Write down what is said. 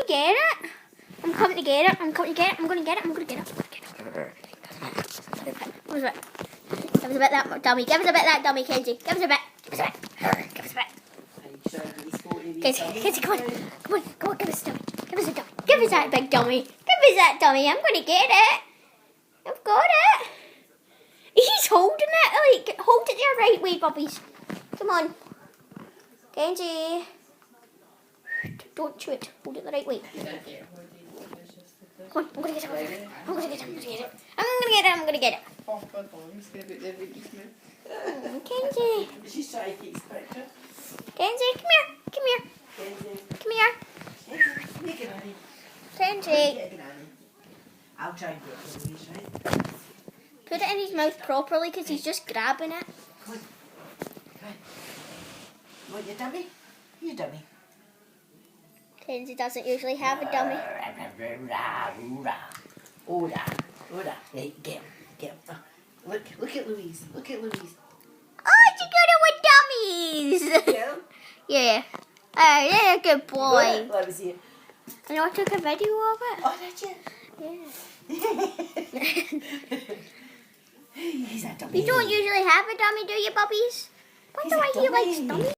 to get it. I'm coming to get it. I'm coming to get it. I'm going to get it. I'm going to get it. Give us a bit. Give us a bit that dummy. Give us a bit that dummy, Kenzie. Give us a bit. Give us a bit. Give us a bit. Kenzie, come on. Come on. Come on. Give us a dummy. Give us a dummy. Give us that big dummy. Give us that dummy. I'm going to get it. I've got it. He's holding it. Like, hold it your right way, bubbies. Come on. Kenzie. Don't chew it. Hold it the right way. Come on. I'm going to get it. I'm going to get it. I'm going to get it. I'm going to get it. I'm going to get it. Kenzie. She's trying to keep spectre. Kenzie, come here. Come here. Kenzie. Come here. Make it, honey. Kenzie. I'll try and get it, Louise, right? Put it in his mouth properly because he's just grabbing it. Come on. Come on. You want your dummy? Your dummy. Kenzie doesn't usually have a dummy. Ora. Hey, get him. Get him. Look at Louise. Look at Louise. Oh, you're good with dummies. Get him. Yeah. Oh, yeah, good boy. Let me see it. And I took a video of it. Oh, did you? Yeah. He's a dummy. You don't usually have a dummy, do you, puppies? Wonder why he likes dummies.